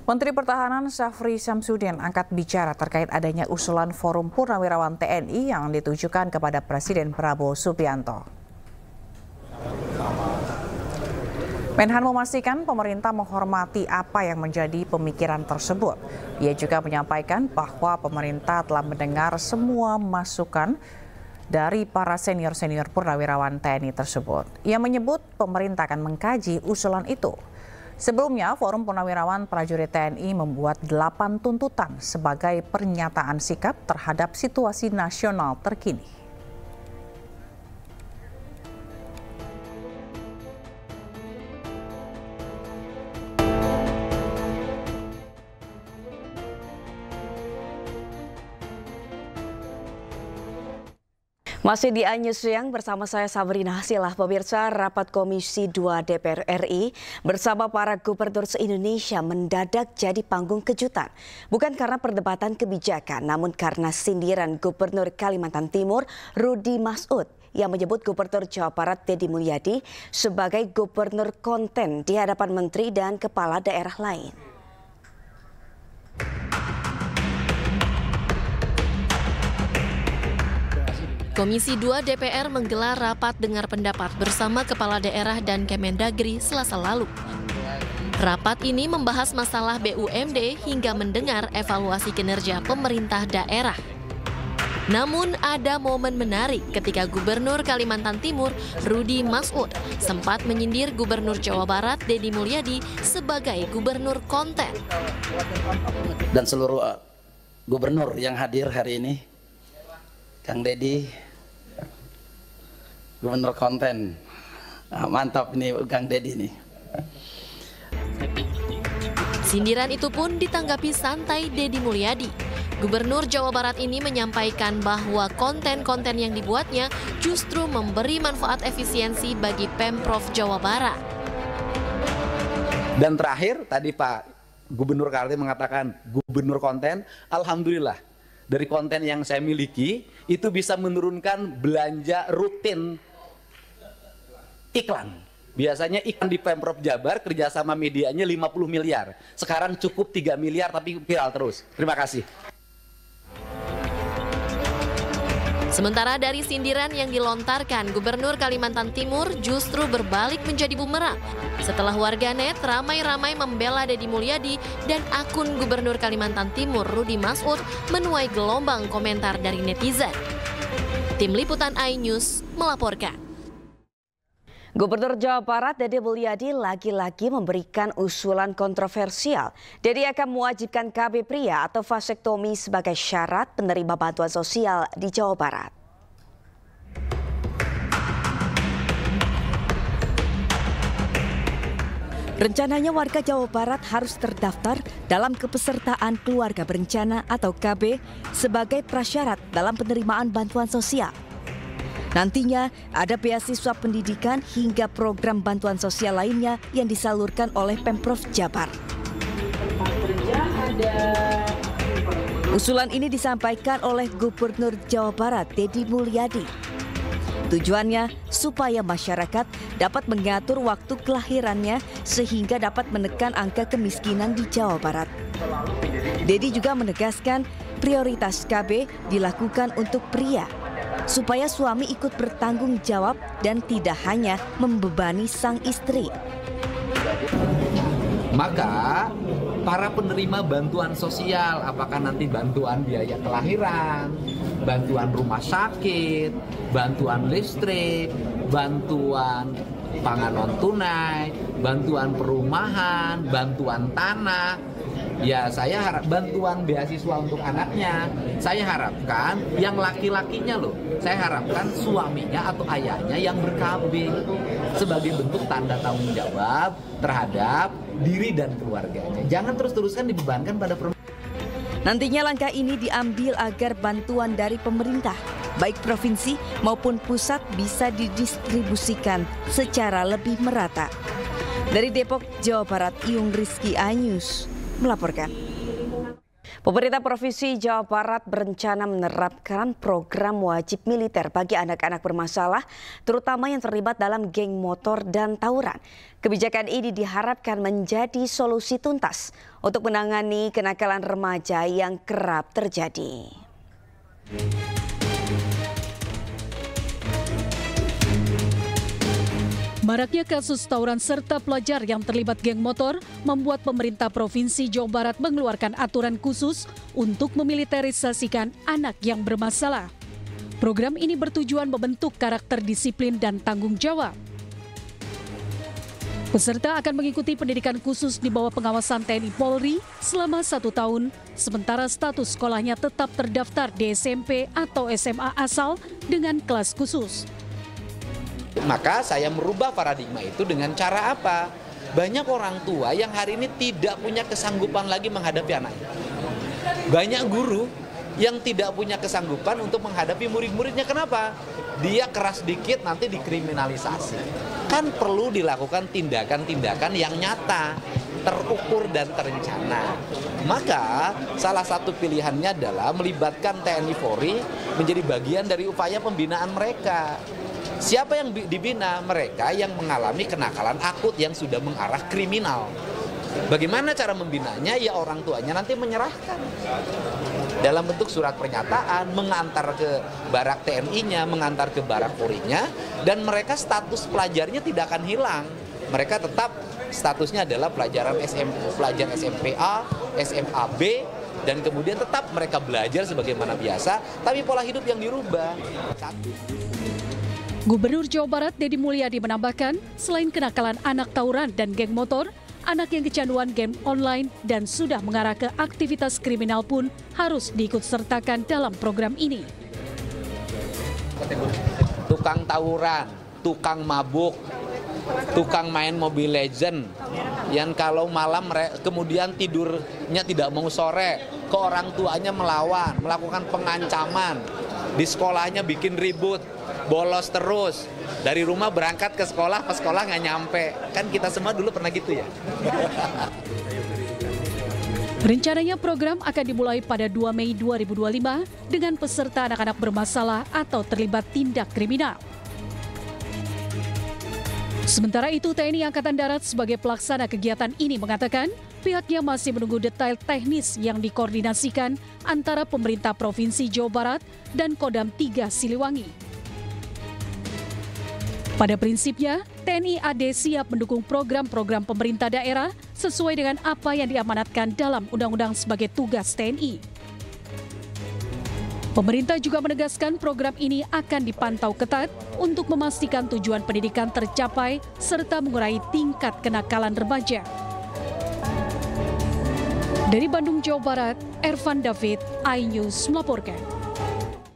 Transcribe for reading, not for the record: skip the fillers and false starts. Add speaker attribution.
Speaker 1: Menteri Pertahanan Syafri Syamsuddin angkat bicara terkait adanya usulan Forum Purnawirawan TNI yang ditujukan kepada Presiden Prabowo Subianto. Menhan memastikan pemerintah menghormati apa yang menjadi pemikiran tersebut. Ia juga menyampaikan bahwa pemerintah telah mendengar semua masukan dari para senior-senior purnawirawan TNI tersebut. Ia menyebut pemerintah akan mengkaji usulan itu. Sebelumnya, Forum Purnawirawan Prajurit TNI membuat 8 tuntutan sebagai pernyataan sikap terhadap situasi nasional terkini.
Speaker 2: Masih di Anyus Siang bersama saya Sabrina Hasilah. Pemirsa, rapat Komisi 2 DPR RI bersama para gubernur se-Indonesia mendadak jadi panggung kejutan. Bukan karena perdebatan kebijakan, namun karena sindiran Gubernur Kalimantan Timur Rudy Masud yang menyebut Gubernur Jawa Barat Deddy Mulyadi sebagai gubernur konten di hadapan menteri dan kepala daerah lain.
Speaker 3: Komisi 2 DPR menggelar rapat dengar pendapat bersama Kepala Daerah dan Kemendagri Selasa lalu. Rapat ini membahas masalah BUMD hingga mendengar evaluasi kinerja pemerintah daerah. Namun ada momen menarik ketika Gubernur Kalimantan Timur Rudy Masud sempat menyindir Gubernur Jawa Barat Deddy Mulyadi sebagai gubernur konten.
Speaker 4: Dan seluruh gubernur yang hadir hari ini, Kang Deddy, gubernur konten. Mantap nih Kang Deddy nih.
Speaker 3: Sindiran itu pun ditanggapi santai Deddy Mulyadi. Gubernur Jawa Barat ini menyampaikan bahwa konten-konten yang dibuatnya justru memberi manfaat efisiensi bagi Pemprov Jawa Barat.
Speaker 4: Dan terakhir tadi Pak Gubernur Kaltim mengatakan gubernur konten, alhamdulillah. Dari konten yang saya miliki, itu bisa menurunkan belanja rutin iklan. Biasanya iklan di Pemprov Jabar kerjasama medianya 50 miliar. Sekarang cukup 3 miliar tapi viral terus. Terima kasih.
Speaker 3: Sementara dari sindiran yang dilontarkan, Gubernur Kalimantan Timur justru berbalik menjadi bumerang. Setelah warganet ramai-ramai membela Deddy Mulyadi dan akun Gubernur Kalimantan Timur Rudy Masud menuai gelombang komentar dari netizen. Tim Liputan iNews melaporkan.
Speaker 2: Gubernur Jawa Barat Deddy Mulyadi lagi-lagi memberikan usulan kontroversial. Deddy akan mewajibkan KB pria atau vasektomi sebagai syarat penerima bantuan sosial di Jawa Barat. Rencananya warga Jawa Barat harus terdaftar dalam kepesertaan keluarga berencana atau KB sebagai prasyarat dalam penerimaan bantuan sosial. Nantinya ada beasiswa pendidikan hingga program bantuan sosial lainnya yang disalurkan oleh Pemprov Jabar. Usulan ini disampaikan oleh Gubernur Jawa Barat Deddy Mulyadi. Tujuannya supaya masyarakat dapat mengatur waktu kelahirannya sehingga dapat menekan angka kemiskinan di Jawa Barat. Deddy juga menegaskan prioritas KB dilakukan untuk pria, supaya suami ikut bertanggung jawab dan tidak hanya membebani sang istri.
Speaker 5: Maka para penerima bantuan sosial, apakah nanti bantuan biaya kelahiran, bantuan rumah sakit, bantuan listrik, bantuan pangan non tunai, bantuan perumahan, bantuan tanah, ya saya harap bantuan beasiswa untuk anaknya, saya harapkan yang laki-lakinya loh, saya harapkan suaminya atau ayahnya yang ber-KB sebagai bentuk tanda tanggung jawab terhadap diri dan keluarganya. Jangan terus-terusan dibebankan pada perempuan.
Speaker 2: Nantinya langkah ini diambil agar bantuan dari pemerintah, baik provinsi maupun pusat bisa didistribusikan secara lebih merata. Dari Depok, Jawa Barat, Iyung Rizky iNews melaporkan. Pemerintah Provinsi Jawa Barat berencana menerapkan program wajib militer bagi anak-anak bermasalah, terutama yang terlibat dalam geng motor dan tawuran. Kebijakan ini diharapkan menjadi solusi tuntas untuk menangani kenakalan remaja yang kerap terjadi.
Speaker 6: Maraknya kasus tawuran serta pelajar yang terlibat geng motor membuat pemerintah Provinsi Jawa Barat mengeluarkan aturan khusus untuk memiliterisasikan anak yang bermasalah. Program ini bertujuan membentuk karakter disiplin dan tanggung jawab. Peserta akan mengikuti pendidikan khusus di bawah pengawasan TNI Polri selama 1 tahun, sementara status sekolahnya tetap terdaftar di SMP atau SMA asal dengan kelas khusus.
Speaker 5: Maka saya merubah paradigma itu dengan cara apa? Banyak orang tua yang hari ini tidak punya kesanggupan lagi menghadapi anaknya. Banyak guru yang tidak punya kesanggupan untuk menghadapi murid-muridnya. Kenapa? Dia keras dikit nanti dikriminalisasi. Kan perlu dilakukan tindakan-tindakan yang nyata, terukur dan terencana. Maka salah satu pilihannya adalah melibatkan TNI Polri menjadi bagian dari upaya pembinaan mereka. Siapa yang dibina? Mereka yang mengalami kenakalan akut yang sudah mengarah kriminal. Bagaimana cara membinanya? Ya orang tuanya nanti menyerahkan dalam bentuk surat pernyataan, mengantar ke barak TNI-nya, mengantar ke barak Polri-nya, dan mereka status pelajarnya tidak akan hilang. Mereka tetap statusnya adalah pelajar SMP A, SMA B, dan kemudian tetap mereka belajar sebagaimana biasa, tapi pola hidup yang dirubah.
Speaker 6: Gubernur Jawa Barat Deddy Mulyadi menambahkan, selain kenakalan anak tawuran dan geng motor, anak yang kecanduan game online dan sudah mengarah ke aktivitas kriminal pun harus diikutsertakan dalam program ini.
Speaker 5: Tukang tawuran, tukang mabuk, tukang main Mobile Legend, yang kalau malam kemudian tidurnya tidak mau sore, ke orang tuanya melawan, melakukan pengancaman, di sekolahnya bikin ribut, bolos terus, dari rumah berangkat ke sekolah, pas sekolah nggak nyampe. Kan kita semua dulu pernah gitu ya.
Speaker 6: Rencananya program akan dimulai pada 2 Mei 2025 dengan peserta anak-anak bermasalah atau terlibat tindak kriminal. Sementara itu, TNI Angkatan Darat sebagai pelaksana kegiatan ini mengatakan pihaknya masih menunggu detail teknis yang dikoordinasikan antara pemerintah Provinsi Jawa Barat dan Kodam 3 Siliwangi. Pada prinsipnya, TNI AD siap mendukung program-program pemerintah daerah sesuai dengan apa yang diamanatkan dalam undang-undang sebagai tugas TNI. Pemerintah juga menegaskan program ini akan dipantau ketat untuk memastikan tujuan pendidikan tercapai serta mengurangi tingkat kenakalan remaja. Dari Bandung, Jawa Barat, Ervan David, iNews melaporkan.